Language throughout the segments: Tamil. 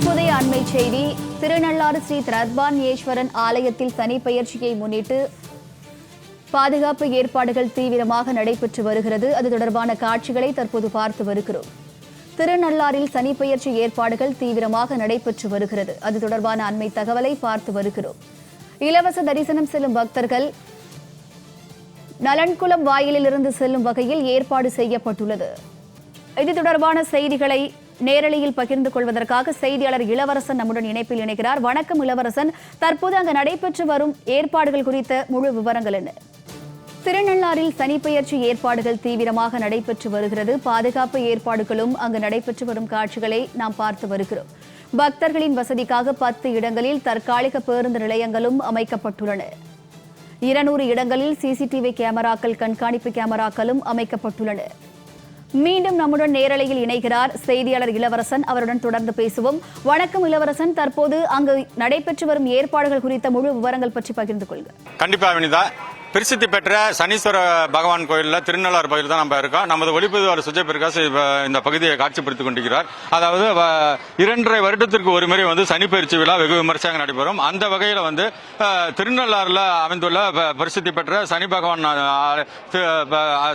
தற்போதைய அண்மை செய்தி. திருநள்ளாறு ஸ்ரீ தர்பானேஸ்வரன் ஆலயத்தில் சனி பெயர்ச்சியை முன்னிட்டு பாதுகாப்பு ஏற்பாடுகள் தீவிரமாக நடைபெற்று வருகிறது. அது தொடர்பான காட்சிகளை தற்போது பார்த்து வருகிறோம். திருநள்ளாறில் சனி பெயர்ச்சி ஏற்பாடுகள் தீவிரமாக நடைபெற்று வருகிறது. அது தொடர்பான அண்மை தகவலை பார்த்து வருகிறோம். இலவச தரிசனம் செல்லும் பக்தர்கள் நலன்குளம் வாயிலில் இருந்து செல்லும் வகையில் ஏற்பாடு செய்யப்பட்டுள்ளது. இது தொடர்பான செய்திகளை நேரலையில் பகிர்ந்து கொள்வதற்காக செய்தியாளர் இளவரசன் நம்முடன் இணைப்பில் இணைகிறார். வணக்கம் இளவரசன், தற்போது அங்கு நடைபெற்று வரும் ஏற்பாடுகள் குறித்த முழு விவரங்கள் என்ன? திருநள்ளாறில் சனிப்பெயர்ச்சி ஏற்பாடுகள் தீவிரமாக நடைபெற்று வருகிறது. பாதுகாப்பு ஏற்பாடுகளும் அங்கு நடைபெற்று வரும் காட்சிகளை நாம் பார்த்து வருகிறோம். பக்தர்களின் வசதிக்காக 10 இடங்களில் தற்காலிக பேருந்து நிலையங்களும் அமைக்கப்பட்டுள்ளன. 200 இடங்களில் சிசிடிவி கேமராக்கள், கண்காணிப்பு கேமராக்களும் அமைக்கப்பட்டுள்ளன. மீண்டும் நம்முடன் நேரலையில் இணைகிறார் செய்தியாளர் இளவரசன். அவருடன் தொடர்ந்து பேசுவோம். வணக்கம் இளவரசன், தற்போது அங்கு நடைபெற்று வரும் ஏற்பாடுகள் குறித்த முழு விவரங்கள் பற்றி பகிர்ந்து கொள்க. கண்டிப்பா வினிதா. பிரசித்தி பெற்ற சனீஸ்வர பகவான் கோயிலில் திருநள்ளாறு பகுதியில் தான் நம்ம இருக்கோம். நமது ஒளிப்பதிவாளர் சுஜய் பிரகாஷ் இந்த பகுதியை காட்சிப்படுத்திக் கொண்டிருக்கிறார். அதாவது 2.5 வருடத்திற்கு ஒரு முறை சனி பயிற்சி விழா வெகு விமர்சையாக நடைபெறும். அந்த வகையில் திருநள்ளாறுல அமைந்துள்ள பிரசித்தி பெற்ற சனி பகவான்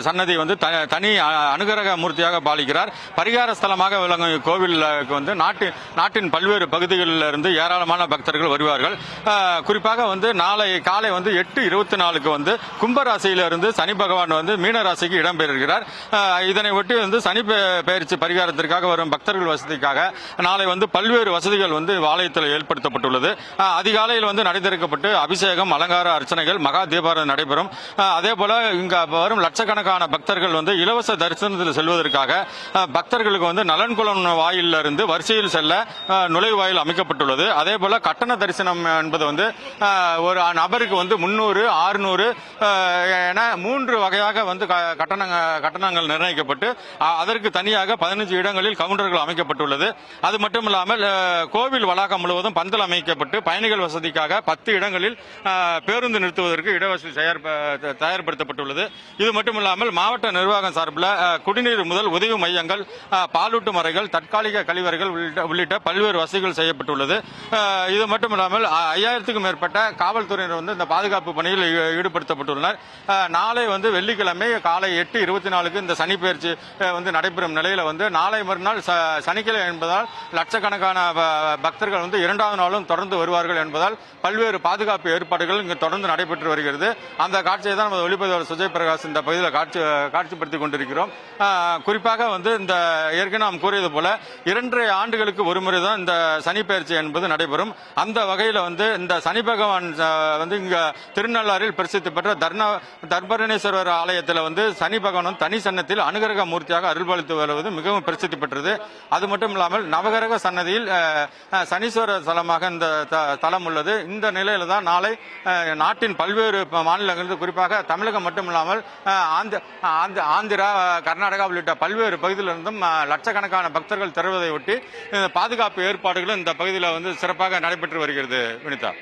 சன்னதி தனி அனுகிரக மூர்த்தியாக பாலிக்கிறார். பரிகார ஸ்தலமாக விளங்கும் கோவிலுக்கு நாட்டின் பல்வேறு பகுதிகளில் இருந்து ஏராளமான பக்தர்கள் வருவார்கள். குறிப்பாக நாளை காலை 8:24க்கு கும்பராசியிலிருந்து சனி பகவான் மீன ராசிக்கு இடம்பெறுகிறார். இதனை ஒட்டி சனி பெயர்ச்சி பரிகாரத்திற்காக வரும் பக்தர்கள் வசதிக்காக நாளை பல்வேறு வசதிகள் ஆலயத்தில் ஏற்படுத்தப்பட்டுள்ளது. அதிகாலையில் நடைதிறக்கப்பட்டு அபிஷேகம், அலங்கார அர்ச்சனைகள், மகா தீபாராதனை நடைபெறும். அதே போல இங்க வரும் லட்சக்கணக்கான பக்தர்கள் இலவச தரிசனத்தில் செல்வதற்காக பக்தர்களுக்கு நலன்குளம் வாயிலில் இருந்து வரிசையில் செல்ல நுழைவாயில் அமைக்கப்பட்டுள்ளது. அதே போல கட்டண தரிசனம் என்பது ஒரு நபருக்கு 300, 600 என 3 வகையாக கட்டணங்கள் நிர்ணயிக்கப்பட்டு அதற்கு தனியாக 15 இடங்களில் கவுண்டர்கள் அமைக்கப்பட்டுள்ளது. அது மட்டுமில்லாமல் கோவில் வளாகம் முழுவதும் பந்தல் அமைக்கப்பட்டு பயணிகள் வசதிக்காக 10 இடங்களில் பேருந்து நிறுத்துவதற்கு இடவசதி தயார்படுத்தப்பட்டுள்ளது. இது மட்டுமில்லாமல் மாவட்ட நிர்வாகம் சார்பில் குடிநீர் முதல் உதவி மையங்கள், பாலூட்டு மறைகள், தற்காலிக கழிவறைகள் உள்ளிட்ட பல்வேறு வசதிகள் செய்யப்பட்டுள்ளது. இது மட்டுமில்லாமல் 5000க்கும் மேற்பட்ட காவல்துறையினர் இந்த பாதுகாப்பு பணியில் ஈடுபடுத்தப்பட்டுள்ளனர். நாளை வெள்ளிக்கிழமை காலை 8:24க்கு இந்த சனி பெயர்ச்சி நடைபெறும் நிலையில நாளை மறுநாள் சனிக்கிழமை என்பதால் லட்சக்கணக்கான பக்தர்கள் 2வது நாளும் தொடர்ந்து வருவார்கள் என்பதால் பல்வேறு பாதுகாப்பு ஏற்பாடுகள் இங்கு தொடர்ந்து நடைபெற்று வருகிறது. அந்த காட்சியை தான் நமது ஒளிப்பதிவாளர் சுஜய் பிரகாஷ் இந்த பகுதியில் காட்சிப்படுத்திக் கொண்டிருக்கிறோம். குறிப்பாக இந்த ஏற்கனவே நாம் கூறியது போல 2.5 ஆண்டுகளுக்கு ஒரு முறை தான் இந்த சனி பெயர்ச்சி என்பது நடைபெறும். அந்த வகையில் இந்த சனி பகவான் இங்க திருநள்ளாறில் பிரசித்தி பெற்ற தர்பானேஸ்வரர் ஆலயத்தில் சனி பகவான் தனி சன்னத்தில் அனுகிரக மூர்த்தியாக அருள்பாலித்து வருவது மிகவும் பிரசித்தி பெற்றது. அது மட்டும் இல்லாமல் நவகிரக சன்னதியில் சனீஸ்வர ஸ்தலமாக இந்த தலம் உள்ளது. இந்த நிலையில தான் நாளை நாட்டின் பல்வேறு மாநிலங்களில், குறிப்பாக தமிழகம் மட்டுமில்லாமல் ஆந்திரா, கர்நாடகா உள்ளிட்ட பல்வேறு பகுதியிலிருந்தும் லட்சக்கணக்கான பக்தர்கள் திரள்வதை ஒட்டி பாதுகாப்பு ஏற்பாடுகளும் இந்த பகுதியில் சிறப்பாக நடைபெற்று வருகிறது. வினிதா,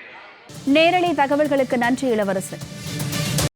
நேரலை தகவல்களுக்கு நன்றி இளவரசன்.